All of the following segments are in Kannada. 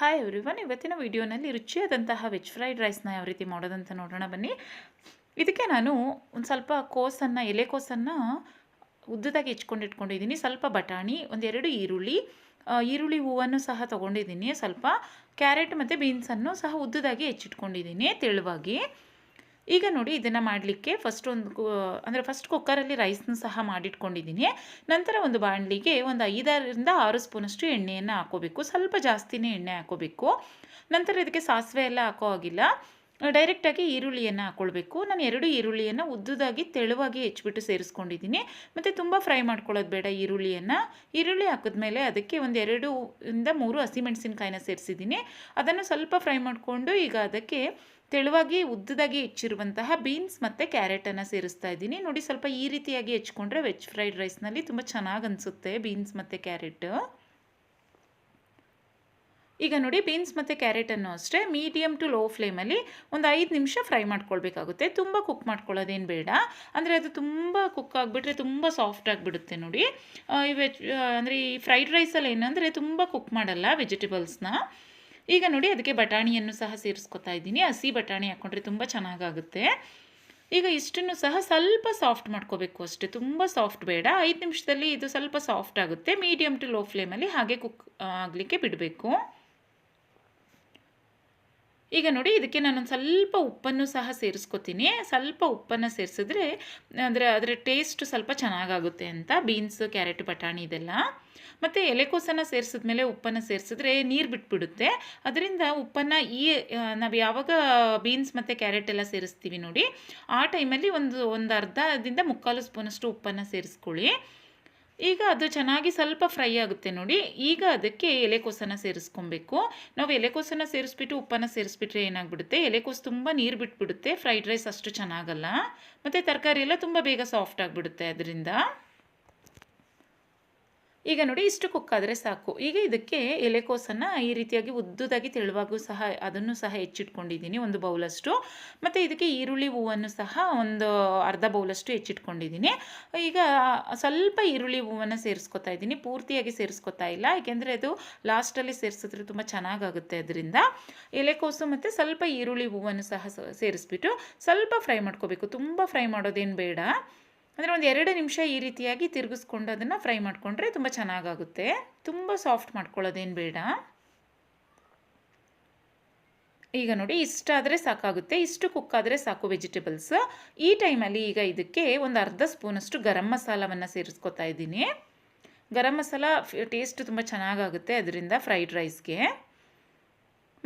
ಹಾಯ್ ಎವ್ರಿವನ್, ಇವತ್ತಿನ ವಿಡಿಯೋನಲ್ಲಿ ರುಚಿಯಾದಂತಹ ವೆಜ್ ಫ್ರೈಡ್ ರೈಸ್ನ ಯಾವ ರೀತಿ ಮಾಡೋದಂತ ನೋಡೋಣ ಬನ್ನಿ. ಇದಕ್ಕೆ ನಾನು ಒಂದು ಸ್ವಲ್ಪ ಎಲೆಕೋಸನ್ನು ಉದ್ದದಾಗಿ ಇಟ್ಕೊಂಡಿದ್ದೀನಿ. ಸ್ವಲ್ಪ ಬಟಾಣಿ, ಒಂದೆರಡು ಈರುಳ್ಳಿ ಹೂವನ್ನು ಸಹ ತೊಗೊಂಡಿದ್ದೀನಿ. ಸ್ವಲ್ಪ ಕ್ಯಾರೆಟ್ ಮತ್ತು ಬೀನ್ಸನ್ನು ಸಹ ಉದ್ದದಾಗಿ ಹೆಚ್ಚಿಟ್ಕೊಂಡಿದ್ದೀನಿ ತೆಳುವಾಗಿ. ಈಗ ನೋಡಿ, ಇದನ್ನು ಮಾಡಲಿಕ್ಕೆ ಫಸ್ಟ್ ಕುಕ್ಕರಲ್ಲಿ ರೈಸ್ನ ಸಹ ಮಾಡಿಟ್ಕೊಂಡಿದ್ದೀನಿ. ನಂತರ ಒಂದು ಬಾಣಲಿಗೆ ಒಂದು 5ರಿಂದ 6 ಸ್ಪೂನಷ್ಟು ಎಣ್ಣೆಯನ್ನು ಹಾಕೋಬೇಕು. ಸ್ವಲ್ಪ ಜಾಸ್ತಿನೇ ಎಣ್ಣೆ ಹಾಕೋಬೇಕು. ನಂತರ ಇದಕ್ಕೆ ಸಾಸಿವೆ ಎಲ್ಲ ಹಾಕೋ ಆಗಿಲ್ಲ, ಡೈರೆಕ್ಟಾಗಿ ಈರುಳ್ಳಿಯನ್ನು ಹಾಕ್ಕೊಳ್ಬೇಕು. ನಾನು 2 ಈರುಳ್ಳಿಯನ್ನು ಉದ್ದುದಾಗಿ ತೆಳುವಾಗಿ ಹೆಚ್ಚಿಬಿಟ್ಟು ಸೇರಿಸ್ಕೊಂಡಿದ್ದೀನಿ. ಮತ್ತು ತುಂಬ ಫ್ರೈ ಮಾಡ್ಕೊಳ್ಳೋದು ಬೇಡ. ಈರುಳ್ಳಿ ಹಾಕಿದ್ಮೇಲೆ ಅದಕ್ಕೆ ಒಂದು 2ರಿಂದ 3 ಹಸಿಮೆಣಸಿನ್ಕಾಯಿನ ಸೇರಿಸಿದ್ದೀನಿ. ಅದನ್ನು ಸ್ವಲ್ಪ ಫ್ರೈ ಮಾಡಿಕೊಂಡು ಈಗ ಅದಕ್ಕೆ ತೆಳುವಾಗಿ ಉದ್ದದಾಗಿ ಹೆಚ್ಚಿರುವಂತಹ ಬೀನ್ಸ್ ಮತ್ತು ಕ್ಯಾರೆಟನ್ನು ಸೇರಿಸ್ತಾ ಇದ್ದೀನಿ. ನೋಡಿ, ಸ್ವಲ್ಪ ಈ ರೀತಿಯಾಗಿ ಹೆಚ್ಕೊಂಡ್ರೆ ವೆಜ್ ಫ್ರೈಡ್ ರೈಸ್ನಲ್ಲಿ ತುಂಬ ಚೆನ್ನಾಗಿ ಅನಿಸುತ್ತೆ ಬೀನ್ಸ್ ಮತ್ತು ಕ್ಯಾರೆಟ್. ಈಗ ನೋಡಿ, ಬೀನ್ಸ್ ಮತ್ತು ಕ್ಯಾರೆಟನ್ನು ಅಷ್ಟೇ ಮೀಡಿಯಮ್ ಟು ಲೋ ಫ್ಲೇಮಲ್ಲಿ ಒಂದು 5 ನಿಮಿಷ ಫ್ರೈ ಮಾಡ್ಕೊಳ್ಬೇಕಾಗುತ್ತೆ. ತುಂಬ ಕುಕ್ ಮಾಡ್ಕೊಳ್ಳೋದೇನು ಬೇಡ, ಅಂದರೆ ಅದು ತುಂಬ ಕುಕ್ ಆಗಿಬಿಟ್ರೆ ತುಂಬ ಸಾಫ್ಟ್ ಆಗಿಬಿಡುತ್ತೆ. ನೋಡಿ, ಅಂದರೆ ಈ ಫ್ರೈಡ್ ರೈಸಲ್ಲಿ ಏನಂದರೆ ತುಂಬ ಕುಕ್ ಮಾಡಲ್ಲ ವೆಜಿಟೇಬಲ್ಸ್ನ. ಈಗ ನೋಡಿ, ಅದಕ್ಕೆ ಬಟಾಣಿಯನ್ನು ಸಹ ಸೇರಿಸ್ಕೊತಾ ಇದ್ದೀನಿ. ಹಸಿ ಬಟಾಣಿ ಹಾಕ್ಕೊಂಡ್ರೆ ತುಂಬ ಚೆನ್ನಾಗಾಗುತ್ತೆ. ಈಗ ಇಷ್ಟನ್ನು ಸಹ ಸ್ವಲ್ಪ ಸಾಫ್ಟ್ ಮಾಡ್ಕೋಬೇಕು ಅಷ್ಟೇ, ತುಂಬ ಸಾಫ್ಟ್ ಬೇಡ. 5 ನಿಮಿಷದಲ್ಲಿ ಇದು ಸ್ವಲ್ಪ ಸಾಫ್ಟ್ ಆಗುತ್ತೆ. ಮೀಡಿಯಮ್ ಟು ಲೋ ಫ್ಲೇಮಲ್ಲಿ ಹಾಗೆ ಕುಕ್ ಆಗಲಿಕ್ಕೆ ಬಿಡಬೇಕು. ಈಗ ನೋಡಿ, ಇದಕ್ಕೆ ನಾನೊಂದು ಸ್ವಲ್ಪ ಉಪ್ಪನ್ನು ಸಹ ಸೇರಿಸ್ಕೊತೀನಿ. ಸ್ವಲ್ಪ ಉಪ್ಪನ್ನು ಸೇರಿಸಿದ್ರೆ ಅಂದರೆ ಅದರ ಟೇಸ್ಟ್ ಸ್ವಲ್ಪ ಚೆನ್ನಾಗಾಗುತ್ತೆ ಅಂತ. ಬೀನ್ಸ್, ಕ್ಯಾರೆಟ್, ಬಟಾಣಿ ಇದೆಲ್ಲ. ಮತ್ತು ಎಲೆಕೋಸನ್ನು ಸೇರಿಸಿದ್ಮೇಲೆ ಉಪ್ಪನ್ನು ಸೇರಿಸಿದ್ರೆ ನೀರು ಬಿಟ್ಬಿಡುತ್ತೆ. ಅದರಿಂದ ಉಪ್ಪನ್ನು ನಾವು ಯಾವಾಗ ಬೀನ್ಸ್ ಮತ್ತು ಕ್ಯಾರೆಟ್ ಎಲ್ಲ ಸೇರಿಸ್ತೀವಿ ನೋಡಿ, ಆ ಟೈಮಲ್ಲಿ ಒಂದು ಅರ್ಧದಿಂದ 3/4 ಸ್ಪೂನಷ್ಟು ಉಪ್ಪನ್ನು ಸೇರಿಸ್ಕೊಳ್ಳಿ. ಈಗ ಅದು ಚೆನ್ನಾಗಿ ಸ್ವಲ್ಪ ಫ್ರೈ ಆಗುತ್ತೆ ನೋಡಿ. ಈಗ ಅದಕ್ಕೆ ಎಲೆಕೋಸನ್ನು ಸೇರಿಸ್ಕೊಬೇಕು. ನಾವು ಎಲೆಕೋಸನ್ನು ಸೇರಿಸ್ಬಿಟ್ಟು ಉಪ್ಪನ್ನು ಸೇರಿಸ್ಬಿಟ್ರೆ ಏನಾಗ್ಬಿಡುತ್ತೆ, ಎಲೆಕೋಸು ತುಂಬ ನೀರು ಬಿಟ್ಬಿಡುತ್ತೆ. ಫ್ರೈಡ್ ರೈಸ್ ಅಷ್ಟು ಚೆನ್ನಾಗಲ್ಲ. ಮತ್ತು ತರಕಾರಿ ಎಲ್ಲ ತುಂಬ ಬೇಗ ಸಾಫ್ಟ್ ಆಗಿಬಿಡುತ್ತೆ ಅದರಿಂದ. ಈಗ ನೋಡಿ, ಇಷ್ಟು ಕುಕ್ಕಾದರೆ ಸಾಕು. ಈಗ ಇದಕ್ಕೆ ಎಲೆಕೋಸನ್ನು ಈ ರೀತಿಯಾಗಿ ಉದ್ದುದಾಗಿ ತೆಳುವಾಗೂ ಸಹ ಅದನ್ನು ಸಹ ಹೆಚ್ಚಿಟ್ಕೊಂಡಿದ್ದೀನಿ, ಒಂದು ಬೌಲಷ್ಟು. ಮತ್ತು ಇದಕ್ಕೆ ಈರುಳ್ಳಿ ಹೂವನ್ನು ಸಹ ಒಂದು ಅರ್ಧ ಬೌಲಷ್ಟು ಹೆಚ್ಚಿಟ್ಕೊಂಡಿದ್ದೀನಿ. ಈಗ ಸ್ವಲ್ಪ ಈರುಳ್ಳಿ ಹೂವನ್ನು ಸೇರಿಸ್ಕೊತಾ ಇದ್ದೀನಿ, ಪೂರ್ತಿಯಾಗಿ ಸೇರಿಸ್ಕೊತಾ ಇಲ್ಲ, ಏಕೆಂದರೆ ಅದು ಲಾಸ್ಟಲ್ಲಿ ಸೇರಿಸಿದ್ರೆ ತುಂಬ ಚೆನ್ನಾಗಾಗುತ್ತೆ. ಅದರಿಂದ ಎಲೆಕೋಸು ಮತ್ತು ಸ್ವಲ್ಪ ಈರುಳ್ಳಿ ಹೂವನ್ನು ಸಹ ಸೇರಿಸ್ಬಿಟ್ಟು ಸ್ವಲ್ಪ ಫ್ರೈ ಮಾಡ್ಕೋಬೇಕು. ತುಂಬ ಫ್ರೈ ಮಾಡೋದೇನು ಬೇಡ, ಅಂದರೆ ಒಂದು 2 ನಿಮಿಷ ಈ ರೀತಿಯಾಗಿ ತಿರುಗಿಸ್ಕೊಂಡು ಅದನ್ನು ಫ್ರೈ ಮಾಡಿಕೊಂಡ್ರೆ ತುಂಬ ಚೆನ್ನಾಗಾಗುತ್ತೆ. ತುಂಬ ಸಾಫ್ಟ್ ಮಾಡ್ಕೊಳ್ಳೋದೇನು ಬೇಡ. ಈಗ ನೋಡಿ, ಇಷ್ಟಾದರೆ ಸಾಕಾಗುತ್ತೆ. ಇಷ್ಟು ಕುಕ್ಕಾದರೆ ಸಾಕು ವೆಜಿಟೇಬಲ್ಸ್. ಈ ಟೈಮಲ್ಲಿ ಈಗ ಇದಕ್ಕೆ ಒಂದು ಅರ್ಧ ಸ್ಪೂನಷ್ಟು ಗರಂ ಮಸಾಲವನ್ನು ಸೇರಿಸ್ಕೊತಾ ಇದ್ದೀನಿ. ಗರಂ ಮಸಾಲ ಟೇಸ್ಟ್ ತುಂಬ ಚೆನ್ನಾಗಾಗುತ್ತೆ ಅದರಿಂದ ಫ್ರೈಡ್ ರೈಸ್ಗೆ.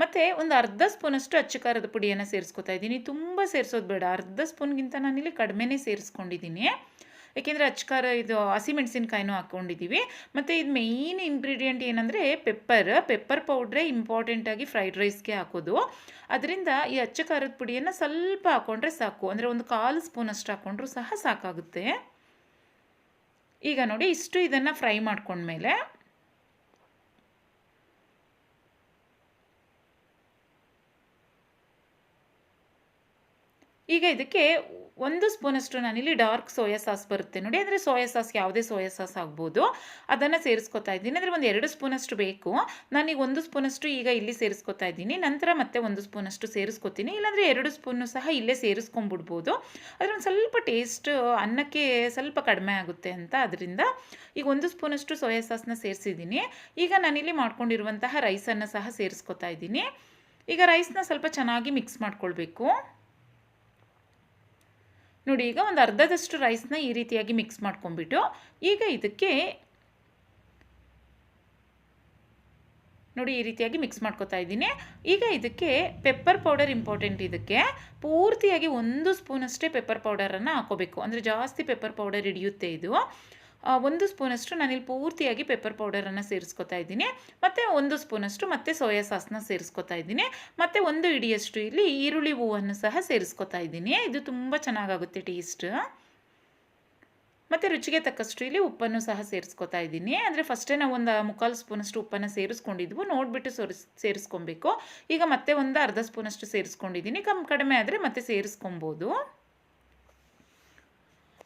ಮತ್ತು ಒಂದು ಅರ್ಧ ಸ್ಪೂನಷ್ಟು ಅಚ್ಚ ಖಾರದ ಪುಡಿಯನ್ನು ಸೇರಿಸ್ಕೊತಾ ಇದ್ದೀನಿ. ತುಂಬ ಸೇರಿಸೋದು ಬೇಡ, ಅರ್ಧ ಸ್ಪೂನ್ಗಿಂತ ನಾನಿಲ್ಲಿ ಕಡಿಮೆನೇ ಸೇರಿಸ್ಕೊಂಡಿದ್ದೀನಿ. ಏಕೆಂದರೆ ಅಚ್ಚ ಖಾರ ಇದು ಹಸಿಮೆಣಸಿನ್ಕಾಯಿನೂ ಹಾಕ್ಕೊಂಡಿದ್ದೀವಿ. ಮತ್ತು ಇದು ಮೇಯ್ನ್ ಇಂಗ್ರೀಡಿಯೆಂಟ್ ಏನಂದರೆ ಪೆಪ್ಪರ್ ಪೌಡ್ರೇ ಇಂಪಾರ್ಟೆಂಟಾಗಿ ಫ್ರೈಡ್ ರೈಸ್ಗೆ ಹಾಕೋದು. ಅದರಿಂದ ಈ ಅಚ್ಚ ಖಾರದ ಪುಡಿಯನ್ನು ಸ್ವಲ್ಪ ಹಾಕ್ಕೊಂಡ್ರೆ ಸಾಕು, ಅಂದರೆ ಒಂದು 1/4 ಸ್ಪೂನಷ್ಟು ಹಾಕ್ಕೊಂಡ್ರೂ ಸಹ ಸಾಕಾಗುತ್ತೆ. ಈಗ ನೋಡಿ, ಇಷ್ಟು ಇದನ್ನು ಫ್ರೈ ಮಾಡ್ಕೊಂಡ್ಮೇಲೆ ಈಗ ಇದಕ್ಕೆ 1 ಸ್ಪೂನಷ್ಟು ನಾನಿಲ್ಲಿ ಡಾರ್ಕ್ ಸೋಯಾ ಸಾಸ್ ಬರುತ್ತೆ ನೋಡಿ, ಅಂದರೆ ಸೋಯಾ ಸಾಸ್ ಯಾವುದೇ ಸೋಯಾ ಸಾಸ್ ಆಗ್ಬೋದು, ಅದನ್ನು ಸೇರಿಸ್ಕೊತಾ ಇದ್ದೀನಿ. ಅಂದರೆ ಒಂದು 2 ಸ್ಪೂನಷ್ಟು ಬೇಕು. ನಾನೀಗ 1 ಸ್ಪೂನಷ್ಟು ಈಗ ಇಲ್ಲಿ ಸೇರಿಸ್ಕೊತಾ ಇದ್ದೀನಿ. ನಂತರ ಮತ್ತೆ 1 ಸ್ಪೂನಷ್ಟು ಸೇರಿಸ್ಕೊತೀನಿ, ಇಲ್ಲಾಂದರೆ 2 ಸ್ಪೂನು ಸಹ ಇಲ್ಲೇ ಸೇರಿಸ್ಕೊಂಡ್ಬಿಡ್ಬೋದು. ಆದರೆ ಒಂದು ಸ್ವಲ್ಪ ಟೇಸ್ಟ್ ಅನ್ನಕ್ಕೆ ಸ್ವಲ್ಪ ಕಡಿಮೆ ಆಗುತ್ತೆ ಅಂತ. ಅದರಿಂದ ಈಗ 1 ಸ್ಪೂನಷ್ಟು ಸೋಯಾ ಸಾಸ್ನ ಸೇರಿಸಿದ್ದೀನಿ. ಈಗ ನಾನಿಲ್ಲಿ ಮಾಡ್ಕೊಂಡಿರುವಂತಹ ರೈಸನ್ನು ಸಹ ಸೇರಿಸ್ಕೊತಾ ಇದ್ದೀನಿ. ಈಗ ರೈಸ್ನ ಸ್ವಲ್ಪ ಚೆನ್ನಾಗಿ ಮಿಕ್ಸ್ ಮಾಡ್ಕೊಳ್ಬೇಕು. ನೋಡಿ, ಈಗ ಒಂದು ಅರ್ಧದಷ್ಟು ರೈಸ್ನ ಈ ರೀತಿಯಾಗಿ ಮಿಕ್ಸ್ ಮಾಡ್ಕೊಂಡ್ಬಿಟ್ಟು ಈಗ ಇದಕ್ಕೆ ನೋಡಿ ಈ ರೀತಿಯಾಗಿ ಮಿಕ್ಸ್ ಮಾಡ್ಕೊತಾ ಇದ್ದೀನಿ. ಈಗ ಇದಕ್ಕೆ ಪೆಪ್ಪರ್ ಪೌಡರ್ ಇಂಪಾರ್ಟೆಂಟ್. ಇದಕ್ಕೆ ಪೂರ್ತಿಯಾಗಿ 1 ಸ್ಪೂನಷ್ಟೇ ಪೆಪ್ಪರ್ ಪೌಡರನ್ನು ಹಾಕೋಬೇಕು, ಅಂದರೆ ಜಾಸ್ತಿ ಪೆಪ್ಪರ್ ಪೌಡರ್ ಹಿಡಿಯುತ್ತೆ ಇದು. 1 ಸ್ಪೂನಷ್ಟು ನಾನಿಲ್ಲಿ ಪೂರ್ತಿಯಾಗಿ ಪೆಪ್ಪರ್ ಪೌಡರನ್ನು ಸೇರಿಸ್ಕೊತಾ ಇದ್ದೀನಿ. ಮತ್ತು 1 ಸ್ಪೂನಷ್ಟು ಮತ್ತೆ ಸೋಯಾ ಸಾಸ್ನ ಸೇರಿಸ್ಕೊತಾ ಇದ್ದೀನಿ. ಮತ್ತು 1 ಹಿಡಿಯಷ್ಟು ಇಲ್ಲಿ ಈರುಳ್ಳಿ ಹೂವನ್ನು ಸಹ ಸೇರಿಸ್ಕೊತಾ ಇದ್ದೀನಿ. ಇದು ತುಂಬ ಚೆನ್ನಾಗಾಗುತ್ತೆ ಟೇಸ್ಟ್. ಮತ್ತು ರುಚಿಗೆ ತಕ್ಕಷ್ಟು ಇಲ್ಲಿ ಉಪ್ಪನ್ನು ಸಹ ಸೇರಿಸ್ಕೊತಾ ಇದ್ದೀನಿ. ಅಂದರೆ ಫಸ್ಟೇ ನಾವು ಒಂದು 3/4 ಸ್ಪೂನಷ್ಟು ಉಪ್ಪನ್ನು ಸೇರಿಸ್ಕೊಂಡಿದ್ವು, ನೋಡಿಬಿಟ್ಟು ಸೇರಿಸ್ಕೊಬೇಕು. ಈಗ ಮತ್ತೆ ಒಂದು ಅರ್ಧ ಸ್ಪೂನಷ್ಟು ಸೇರಿಸ್ಕೊಂಡಿದ್ದೀನಿ. ಕಡಿಮೆ ಆದರೆ ಮತ್ತೆ ಸೇರಿಸ್ಕೊಬೋದು.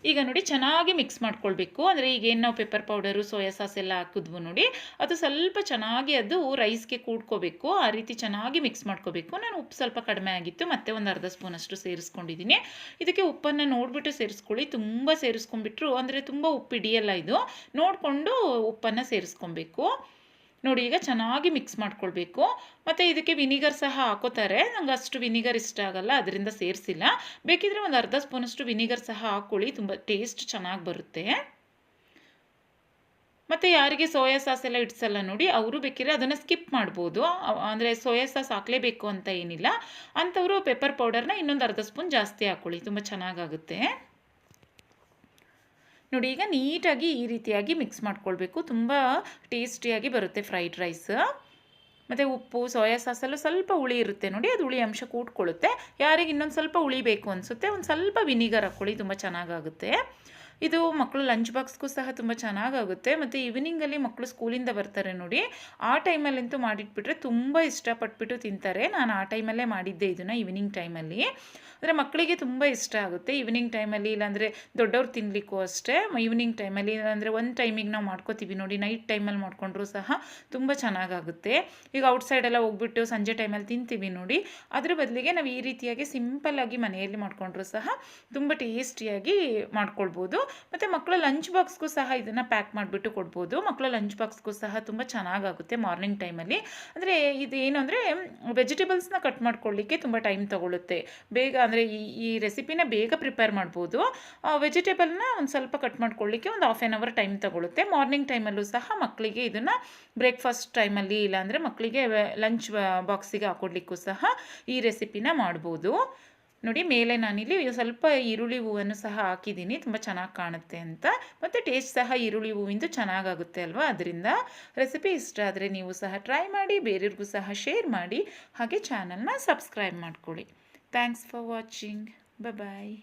ಈಗ ನೋಡಿ ಚೆನ್ನಾಗಿ ಮಿಕ್ಸ್ ಮಾಡ್ಕೊಳ್ಬೇಕು. ಅಂದರೆ ಈಗೇನು ನಾವು ಪೆಪ್ಪರ್ ಪೌಡರು, ಸೋಯಾ ಸಾಸ್ ಎಲ್ಲ ಹಾಕಿದ್ವು ನೋಡಿ, ಅದು ಸ್ವಲ್ಪ ಚೆನ್ನಾಗಿ ಅದು ರೈಸ್ಗೆ ಕೂಡ್ಕೋಬೇಕು. ಆ ರೀತಿ ಚೆನ್ನಾಗಿ ಮಿಕ್ಸ್ ಮಾಡ್ಕೋಬೇಕು. ನಾನು ಉಪ್ಪು ಸ್ವಲ್ಪ ಕಡಿಮೆ ಆಗಿತ್ತು, ಮತ್ತೆ ಒಂದು ಅರ್ಧ ಸ್ಪೂನಷ್ಟು ಸೇರಿಸ್ಕೊಂಡಿದ್ದೀನಿ. ಇದಕ್ಕೆ ಉಪ್ಪನ್ನು ನೋಡಿಬಿಟ್ಟು ಸೇರಿಸ್ಕೊಳ್ಳಿ. ತುಂಬ ಸೇರಿಸ್ಕೊಂಡ್ಬಿಟ್ರು ಅಂದರೆ ತುಂಬ ಉಪ್ಪು ಹಿಡಿಯಲ್ಲ ಇದು. ನೋಡಿಕೊಂಡು ಉಪ್ಪನ್ನು ಸೇರಿಸ್ಕೊಬೇಕು. ನೋಡಿ ಈಗ ಚೆನ್ನಾಗಿ ಮಿಕ್ಸ್ ಮಾಡ್ಕೊಳ್ಬೇಕು. ಮತ್ತು ಇದಕ್ಕೆ ವಿನಿಗರ್ ಸಹ ಹಾಕೋತಾರೆ. ನಂಗೆ ಅಷ್ಟು ವಿನಿಗರ್ ಇಷ್ಟ ಆಗಲ್ಲ, ಅದರಿಂದ ಸೇರಿಸಿಲ್ಲ. ಬೇಕಿದ್ರೆ ಒಂದು ಅರ್ಧ ಸ್ಪೂನಷ್ಟು ವಿನಿಗರ್ ಸಹ ಹಾಕ್ಕೊಳ್ಳಿ, ತುಂಬ ಟೇಸ್ಟ್ ಚೆನ್ನಾಗಿ ಬರುತ್ತೆ. ಮತ್ತು ಯಾರಿಗೆ ಸೋಯಾ ಸಾಸ್ ಎಲ್ಲ ಇಡ್ಸಲ್ಲ ನೋಡಿ, ಅವರು ಬೇಕಿದ್ರೆ ಅದನ್ನು ಸ್ಕಿಪ್ ಮಾಡ್ಬೋದು. ಅಂದರೆ ಸೋಯಾ ಸಾಸ್ ಹಾಕಲೇಬೇಕು ಅಂತ ಏನಿಲ್ಲ. ಅಂಥವರು ಪೆಪ್ಪರ್ ಪೌಡರ್ನ ಇನ್ನೊಂದು ಅರ್ಧ ಸ್ಪೂನ್ ಜಾಸ್ತಿ ಹಾಕ್ಕೊಳ್ಳಿ, ತುಂಬ ಚೆನ್ನಾಗಾಗುತ್ತೆ. ನೋಡಿ ಈಗ ನೀಟಾಗಿ ಈ ರೀತಿಯಾಗಿ ಮಿಕ್ಸ್ ಮಾಡ್ಕೊಳ್ಬೇಕು. ತುಂಬ ಟೇಸ್ಟಿಯಾಗಿ ಬರುತ್ತೆ ಫ್ರೈಡ್ ರೈಸ್. ಮತ್ತು ಉಪ್ಪು, ಸೋಯಾ ಸಾಸಲ್ಲೂ ಸ್ವಲ್ಪ ಹುಳಿ ಇರುತ್ತೆ ನೋಡಿ, ಅದು ಹುಳಿ ಅಂಶ ಕೂಡ್ಕೊಳ್ಳುತ್ತೆ. ಯಾರಿಗೆ ಇನ್ನೊಂದು ಸ್ವಲ್ಪ ಹುಳಿ ಬೇಕು ಅನಿಸುತ್ತೆ, ಒಂದು ಸ್ವಲ್ಪ ವಿನಿಗರ್ ಹಾಕ್ಕೊಳ್ಳಿ, ತುಂಬ ಚೆನ್ನಾಗಾಗುತ್ತೆ. ಇದು ಮಕ್ಕಳು ಲಂಚ್ ಬಾಕ್ಸ್ಗೂ ಸಹ ತುಂಬ ಚೆನ್ನಾಗಾಗುತ್ತೆ. ಮತ್ತು ಈವ್ನಿಂಗಲ್ಲಿ ಮಕ್ಕಳು ಸ್ಕೂಲಿಂದ ಬರ್ತಾರೆ ನೋಡಿ, ಆ ಟೈಮಲ್ಲಂತೂ ಮಾಡಿಟ್ಬಿಟ್ರೆ ತುಂಬ ಇಷ್ಟಪಟ್ಬಿಟ್ಟು ತಿಂತಾರೆ. ನಾನು ಆ ಟೈಮಲ್ಲೇ ಮಾಡಿದ್ದೆ ಇದನ್ನು, ಈವ್ನಿಂಗ್ ಟೈಮಲ್ಲಿ. ಅಂದರೆ ಮಕ್ಕಳಿಗೆ ತುಂಬ ಇಷ್ಟ ಆಗುತ್ತೆ ಈವ್ನಿಂಗ್ ಟೈಮಲ್ಲಿ. ಇಲ್ಲಾಂದರೆ ದೊಡ್ಡವ್ರು ತಿನ್ನಲಿಕ್ಕೂ ಅಷ್ಟೇ ಈವ್ನಿಂಗ್ ಟೈಮಲ್ಲಿ. ಇಲ್ಲಾಂದರೆ ಒಂದು ಟೈಮಿಗೆ ನಾವು ಮಾಡ್ಕೋತೀವಿ ನೋಡಿ, ನೈಟ್ ಟೈಮಲ್ಲಿ ಮಾಡ್ಕೊಂಡ್ರೂ ಸಹ ತುಂಬ ಚೆನ್ನಾಗಾಗುತ್ತೆ. ಈಗ ಔಟ್ಸೈಡೆಲ್ಲ ಹೋಗ್ಬಿಟ್ಟು ಸಂಜೆ ಟೈಮಲ್ಲಿ ತಿಂತೀವಿ ನೋಡಿ, ಅದ್ರ ಬದಲಿಗೆ ನಾವು ಈ ರೀತಿಯಾಗಿ ಸಿಂಪಲ್ಲಾಗಿ ಮನೆಯಲ್ಲಿ ಮಾಡಿಕೊಂಡ್ರೂ ಸಹ ತುಂಬ ಟೇಸ್ಟಿಯಾಗಿ ಮಾಡ್ಕೊಳ್ಬೋದು. ಮತ್ತು ಮಕ್ಕಳ ಲಂಚ್ ಬಾಕ್ಸ್ಗೂ ಸಹ ಇದನ್ನು ಪ್ಯಾಕ್ ಮಾಡಿಬಿಟ್ಟು ಕೊಡ್ಬೋದು. ಮಕ್ಕಳ ಲಂಚ್ ಬಾಕ್ಸ್ಗೂ ಸಹ ತುಂಬ ಚೆನ್ನಾಗಾಗುತ್ತೆ ಮಾರ್ನಿಂಗ್ ಟೈಮಲ್ಲಿ. ಅಂದರೆ ಇದೇನು ಅಂದರೆ ವೆಜಿಟೇಬಲ್ಸ್ನ ಕಟ್ ಮಾಡ್ಕೊಳ್ಳಿಕ್ಕೆ ತುಂಬ ಟೈಮ್ ತೊಗೊಳುತ್ತೆ. ಬೇಗ ಅಂದರೆ ಈ ರೆಸಿಪಿನ ಬೇಗ ಪ್ರಿಪೇರ್ ಮಾಡ್ಬೋದು. ವೆಜಿಟೇಬಲ್ನ ಒಂದು ಸ್ವಲ್ಪ ಕಟ್ ಮಾಡ್ಕೊಳ್ಳಿಕ್ಕೆ ಒಂದು ಹಾಫ್ ಆನ್ ಅವರ್ ಟೈಮ್ ತೊಗೊಳುತ್ತೆ. ಮಾರ್ನಿಂಗ್ ಟೈಮಲ್ಲೂ ಸಹ ಮಕ್ಕಳಿಗೆ ಇದನ್ನು ಬ್ರೇಕ್ಫಾಸ್ಟ್ ಟೈಮಲ್ಲಿ, ಇಲ್ಲಾಂದರೆ ಮಕ್ಕಳಿಗೆ ಲಂಚ್ ಬಾಕ್ಸಿಗೆ ಹಾಕೊಡ್ಲಿಕ್ಕೂ ಸಹ ಈ ರೆಸಿಪಿನ ಮಾಡ್ಬೋದು. ನೋಡಿ ಮೇಲೆ ನಾನಿಲ್ಲಿ ಸ್ವಲ್ಪ ಈರುಳ್ಳಿ ಹೂವನ್ನು ಸಹ ಹಾಕಿದ್ದೀನಿ, ತುಂಬ ಚೆನ್ನಾಗಿ ಕಾಣುತ್ತೆ ಅಂತ. ಮತ್ತು ಟೇಸ್ಟ್ ಸಹ ಈರುಳ್ಳಿ ಹೂವಿಂದು ಚೆನ್ನಾಗಾಗುತ್ತೆ ಅಲ್ವಾ. ಅದರಿಂದ ರೆಸಿಪಿ ಇಷ್ಟ ಆದರೆ ನೀವು ಸಹ ಟ್ರೈ ಮಾಡಿ, ಬೇರೆಯವ್ರಿಗೂ ಸಹ ಶೇರ್ ಮಾಡಿ, ಹಾಗೆ ಚಾನಲ್ನ ಸಬ್ಸ್ಕ್ರೈಬ್ ಮಾಡ್ಕೊಳ್ಳಿ. Thanks for watching. ಬಾಯ್.